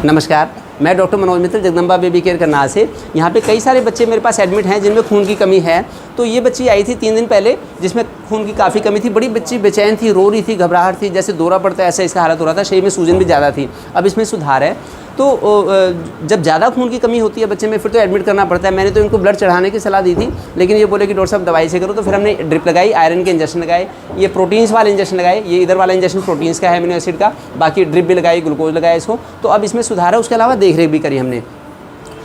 नमस्कार, मैं डॉक्टर मनोज मित्र Jagdamba baby care Karnal से। यहाँ पे कई सारे बच्चे मेरे पास एडमिट हैं जिनमें खून की कमी है। तो ये बच्ची आई थी 3 दिन पहले जिसमें खून की काफ़ी कमी थी। बड़ी बच्ची बेचैन थी, रो रही थी, घबराहट थी, जैसे दौरा पड़ता है ऐसा इसका हालत हो रहा था। शरीर में सूजन भी ज़्यादा थी। अब इसमें सुधार है। तो जब ज़्यादा खून की कमी होती है बच्चे में फिर तो एडमिट करना पड़ता है। मैंने तो इनको ब्लड चढ़ाने की सलाह दी थी, लेकिन ये बोले कि डॉक्टर साहब दवाई से करो। तो फिर हमने ड्रिप लगाई, आयरन के इंजेक्शन लगाए, ये प्रोटीन्स वाले इंजेक्शन लगाए। ये इधर वाला इंजेक्शन प्रोटीन्स का है, एमिनो एसिड का। बाकी ड्रिप भी लगाई, ग्लूकोज लगाया इसको। तो अब इसमें सुधार है। उसके अलावा देख रेख भी करी हमने।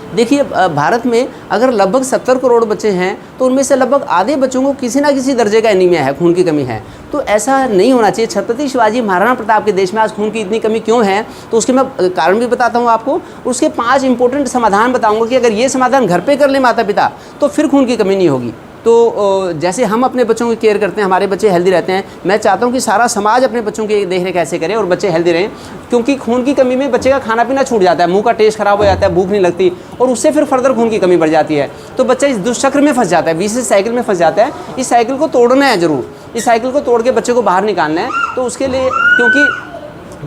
देखिए, भारत में अगर लगभग 70 करोड़ बच्चे हैं तो उनमें से लगभग आधे बच्चों को किसी ना किसी दर्जे का एनीमिया है, खून की कमी है। तो ऐसा नहीं होना चाहिए। छत्रपति शिवाजी महाराणा प्रताप के देश में आज खून की इतनी कमी क्यों है, तो उसके मैं कारण भी बताता हूँ आपको। उसके 5 इंपॉर्टेंट समाधान बताऊँगा कि अगर ये समाधान घर पर कर ले माता पिता तो फिर खून की कमी नहीं होगी। तो जैसे हम अपने बच्चों की केयर करते हैं, हमारे बच्चे हेल्दी रहते हैं, मैं चाहता हूं कि सारा समाज अपने बच्चों की देख रेख ऐसे करे और बच्चे हेल्दी रहें। क्योंकि खून की कमी में बच्चे का खाना पीना छूट जाता है, मुंह का टेस्ट खराब हो जाता है, भूख नहीं लगती और उससे फिर फर्दर खून की कमी बढ़ जाती है। तो बच्चा इस दुष्चक्र में फंस जाता है, विशेष साइकिल में फंस जाता है। इस साइकिल को तोड़ना है ज़रूर। इस साइकिल को तोड़ के बच्चे को बाहर निकालना है। तो उसके लिए, क्योंकि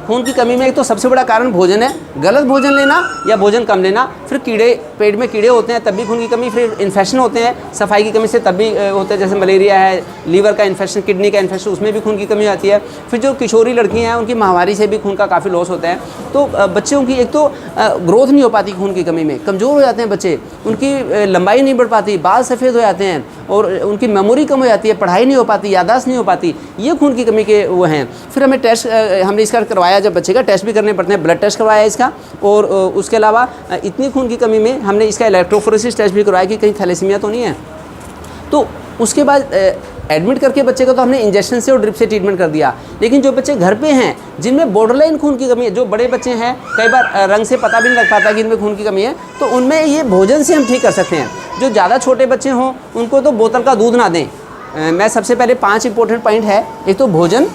खून की कमी में एक तो सबसे बड़ा कारण भोजन है, गलत भोजन लेना या भोजन कम लेना। फिर कीड़े, पेट में कीड़े होते हैं तब भी खून की कमी। फिर इन्फेक्शन होते हैं सफाई की कमी से तब भी होते हैं, जैसे मलेरिया है, लीवर का इन्फेक्शन, किडनी का इन्फेक्शन, उसमें भी खून की कमी आती है। फिर जो किशोरी लड़कियां हैं उनकी महामारी से भी खून का काफ़ी लॉस होता है। तो बच्चों की एक तो ग्रोथ नहीं हो पाती खून की कमी में, कमज़ोर हो जाते हैं बच्चे, उनकी लंबाई नहीं बढ़ पाती, बाल सफ़ेद हो जाते हैं और उनकी मेमोरी कम हो जाती है, पढ़ाई नहीं हो पाती, याददाश्त नहीं हो पाती। ये खून की कमी के वो हैं। फिर हमें टेस्ट हमने इसका करवाया, जब बच्चे का टेस्ट भी करने पड़ते हैं, ब्लड टेस्ट करवाया इसका। और उसके अलावा इतनी खून की कमी में हमने इसका इलेक्ट्रोफोरेसिस टेस्ट भी करवाया कि कहीं थैलेसीमिया तो नहीं है। तो उसके बाद एडमिट करके बच्चे को तो हमने इंजेक्शन से और ड्रिप से ट्रीटमेंट कर दिया। लेकिन जो बच्चे घर पे हैं जिनमें बॉर्डरलाइन खून की कमी है, जो बड़े बच्चे हैं कई बार रंग से पता भी नहीं लग पाता कि इनमें खून की कमी है, तो उनमें ये भोजन से हम ठीक कर सकते हैं। जो ज़्यादा छोटे बच्चे हों उनको तो बोतल का दूध ना दें। मैं सबसे पहले 5 इंपॉर्टेंट पॉइंट है। एक तो भोजन,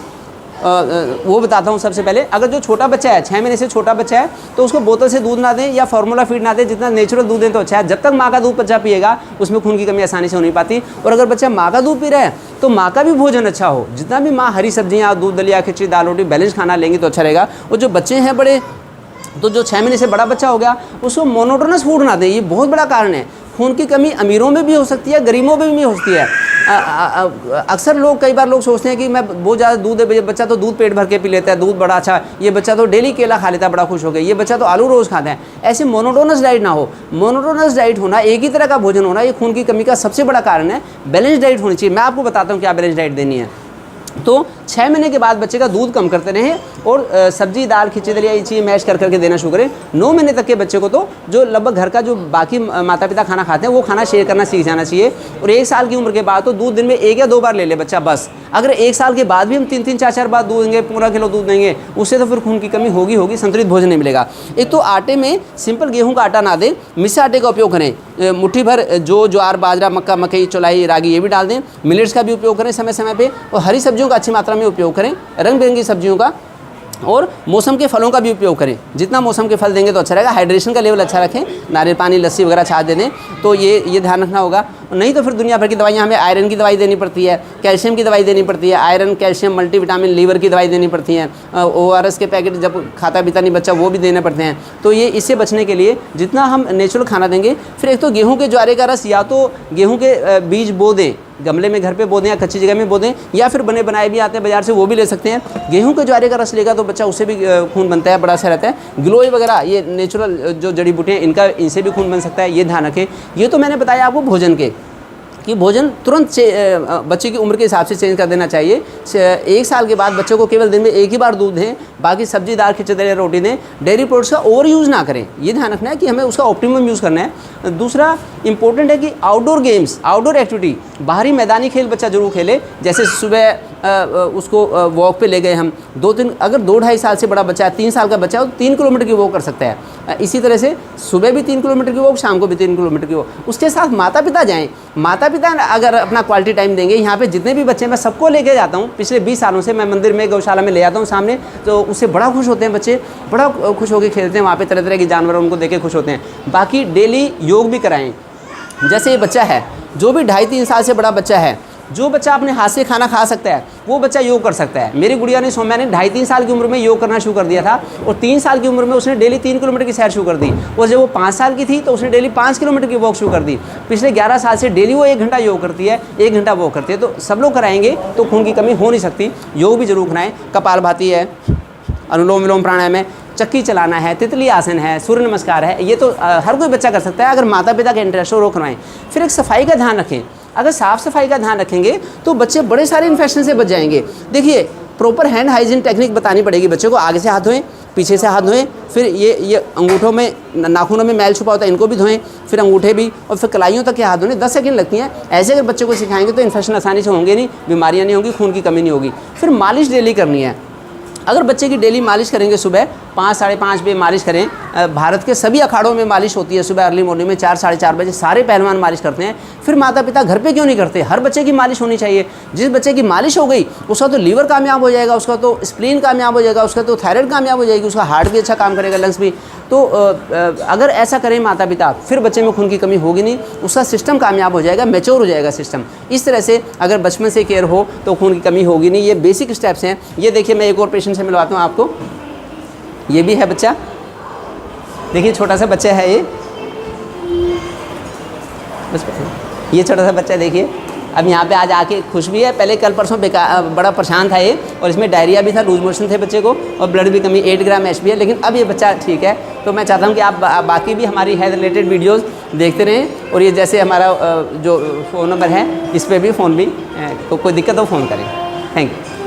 वो बताता हूँ सबसे पहले। अगर जो छोटा बच्चा है, 6 महीने से छोटा बच्चा है, तो उसको बोतल से दूध ना दें या फार्मूला फीड ना दें। जितना नेचुरल दूध दें तो अच्छा है। जब तक माँ का दूध बच्चा पिएगा उसमें खून की कमी आसानी से हो नहीं पाती। और अगर बच्चा माँ का दूध पी रहा है तो माँ का भी भोजन अच्छा हो। जितना भी माँ हरी सब्जियाँ, दूध, दलिया, खिचड़ी, दाल रोटी, बैलेंस खाना लेंगे तो अच्छा रहेगा। और जो बच्चे हैं बड़े, तो जो 6 महीने से बड़ा बच्चा हो गया उसको मोनोटोनस फूड ना दें। ये बहुत बड़ा कारण है। खून की कमी अमीरों में भी हो सकती है, गरीबों में भी हो सकती है। अक्सर लोग, कई बार लोग सोचते हैं कि मैं बहुत ज़्यादा दूध है, बच्चा तो दूध पेट भर के पी लेता है, दूध बड़ा अच्छा, ये बच्चा तो डेली केला खा लेता है बड़ा खुश हो गया, ये बच्चा तो आलू रोज़ खाता है। ऐसे मोनोटोनस डाइट ना हो। मोनोटोनस डाइट होना, एक ही तरह का भोजन होना, ये खून की कमी का सबसे बड़ा कारण है। बैलेंस डाइट होनी चाहिए। मैं आपको बताता हूँ क्या बैलेंस डाइट देनी है। तो 6 महीने के बाद बच्चे का दूध कम करते रहें और सब्जी, दाल, खिचड़ी, दलिया ये चीज़ मैश कर करके देना शुरू करें। 9 महीने तक के बच्चे को तो जो लगभग घर का जो बाकी माता पिता खाना खाते हैं वो खाना शेयर करना सीख जाना चाहिए। और 1 साल की उम्र के बाद तो दूध दिन में 1 या 2 बार ले ले बच्चा बस। अगर 1 साल के बाद भी हम 3-3, 4-4 बार दूध देंगे, पूरा किलो दूध देंगे, उससे तो फिर खून की कमी होगी, संतुलित भोजन नहीं मिलेगा। एक तो आटे में सिंपल गेहूँ का आटा ना दें, मिसे आटे का उपयोग करें। मुट्ठी भर जो ज्वार, बाजरा, मक्का, मकई, चौलाई, रागी ये भी डाल दें। मिलेट्स का भी उपयोग करें समय समय पे। और हरी सब्जियों का अच्छी मात्रा में उपयोग करें, रंग बिरंगी सब्जियों का। और मौसम के फलों का भी उपयोग करें। जितना मौसम के फल देंगे तो अच्छा रहेगा। हाइड्रेशन का लेवल अच्छा रखें, नारियल पानी, लस्सी वगैरह छाछ दे दें। तो ये ध्यान रखना होगा। नहीं तो फिर दुनिया भर की दवाइयाँ, हमें आयरन की दवाई देनी पड़ती है, कैल्शियम की दवाई देनी पड़ती है, आयरन, कैल्शियम, मल्टीविटामिन, लीवर की दवाई देनी पड़ती है। ORS के पैकेट जब खाता पीता नहीं बच्चा वो भी देने पड़ते हैं। तो ये इससे बचने के लिए जितना हम नेचुरल खाना देंगे। फिर एक तो गेहूँ के ज्वारे का रस, या तो गेहूँ के बीज बो दें, गमले में घर पे बो दें या कच्ची जगह में बो दें, या फिर बने बनाए भी आते हैं बाजार से, वो भी ले सकते हैं। गेहूं के ज्वारे का रस लेगा तो बच्चा उससे भी खून बनता है, बड़ा अच्छा रहता है। गिलोय वगैरह ये नेचुरल जो जड़ी बूटियाँ इनसे भी खून बन सकता है, ये ध्यान रखें। ये तो मैंने बताया आपको भोजन के, कि भोजन तुरंत बच्चे की उम्र के हिसाब से चेंज कर देना चाहिए। 1 साल के बाद बच्चों को केवल दिन में 1 ही बार दूध दें, बाकी सब्जी, दाल, खिचड़ी, दलिया, रोटी दें। डेयरी प्रोडक्ट्स का ओवर यूज़ ना करें, ये ध्यान रखना है कि हमें उसका ऑप्टिमम यूज़ करना है। दूसरा इंपॉर्टेंट है कि आउटडोर गेम्स, आउटडोर एक्टिविटी, बाहरी मैदानी खेल बच्चा जरूर खेले। जैसे सुबह उसको वॉक पे ले गए हम, 2-3, अगर 2-2.5 साल से बड़ा बच्चा है, 3 साल का बच्चा है, तो 3 किलोमीटर की वॉक कर सकता है। इसी तरह से सुबह भी 3 किलोमीटर की वॉक, शाम को भी 3 किलोमीटर की वॉक। उसके साथ माता पिता जाएँ। माता पिता अगर अपना क्वालिटी टाइम देंगे, यहाँ पे जितने भी बच्चे, मैं सबको लेके जाता हूँ। पिछले 20 सालों से मैं मंदिर में, गौशाला में ले जाता हूँ सामने, तो उससे बड़ा खुश होते हैं बच्चे, बड़ा खुश होकर खेलते हैं। वहाँ पे तरह तरह के जानवर उनको देख के खुश होते हैं। बाकी डेली योग भी कराएं। जैसे ये बच्चा है, जो भी 2.5-3 साल से बड़ा बच्चा है, जो बच्चा अपने हाथ से खाना खा सकता है वो बच्चा योग कर सकता है। मेरी गुड़िया ने सौम्या ने 2.5-3 साल की उम्र में योग करना शुरू कर दिया था और 3 साल की उम्र में उसने डेली 3 किलोमीटर की सैर शुरू कर दी। और जब वो 5 साल की थी तो उसने डेली 5 किलोमीटर की वॉक शुरू कर दी। पिछले 11 साल से डेली वो 1 घंटा योग करती है, 1 घंटा वॉक करती है। तो सब लोग कराएंगे तो खून की कमी हो नहीं सकती। योग भी जरूर कराएं। कपालभाति है, अनुलोम विलोम प्राणायाम है, चक्की चलाना है, तितली आसन है, सूर्य नमस्कार है, ये तो हर कोई बच्चा कर सकता है अगर माता पिता का इंटरेस्ट हो। रोक करवाएं। फिर एक सफाई का ध्यान रखें। अगर साफ़ सफाई का ध्यान रखेंगे तो बच्चे बड़े सारे इन्फेक्शन से बच जाएंगे। देखिए, प्रॉपर हैंड हाइजीन टेक्निक बतानी पड़ेगी बच्चे को। आगे से हाथ धोएं, पीछे से हाथ धोएं, फिर ये अंगूठों में, नाखूनों में मैल छुपा होता है, इनको भी धोएं, फिर अंगूठे भी, और फिर कलाइयों तक के हाथ धोने। 10 सेकंड लगती हैं। ऐसे अगर बच्चे को सिखाएंगे तो इन्फेक्शन आसानी से होंगे नहीं, बीमारियाँ नहीं होंगी, खून की कमी नहीं होगी। फिर मालिश डेली करनी है। अगर बच्चे की डेली मालिश करेंगे, सुबह 5-5:30 बजे मालिश करें। भारत के सभी अखाड़ों में मालिश होती है सुबह अर्ली मॉर्निंग में 4-4:30 बजे सारे पहलवान मालिश करते हैं। फिर माता पिता घर पे क्यों नहीं करते? हर बच्चे की मालिश होनी चाहिए। जिस बच्चे की मालिश हो गई उसका तो लीवर कामयाब हो जाएगा, उसका तो स्प्लीन कामयाब हो जाएगा, उसका तो थायराइड कामयाब हो जाएगी, उसका हार्ट भी अच्छा काम करेगा, लंग्स भी। तो अगर ऐसा करें माता पिता, फिर बच्चे में खून की कमी होगी नहीं, उसका सिस्टम कामयाब हो जाएगा, मैच्योर हो जाएगा सिस्टम। इस तरह से अगर बचपन से केयर हो तो खून की कमी होगी नहीं। ये बेसिक स्टेप्स हैं। ये देखिए, मैं एक और पेशेंट से मिलवाता हूँ आपको। ये भी है बच्चा, देखिए छोटा सा बच्चा है ये, बस ये छोटा सा बच्चा देखिए। अब यहाँ पे आज आके खुश भी है। पहले कल परसों बड़ा परेशान था ये, और इसमें डायरिया भी था, लूज मोशन थे बच्चे को, और ब्लड भी कमी 8 ग्राम एच है। लेकिन अब ये बच्चा ठीक है। तो मैं चाहता हूँ कि आप बाकी भी हमारी हेल्थ रिलेटेड वीडियोस देखते रहें। और ये जैसे हमारा जो फ़ोन नंबर है, इस पर भी फ़ोन भी कोई दिक्कत हो फ़ोन करें। Thank you.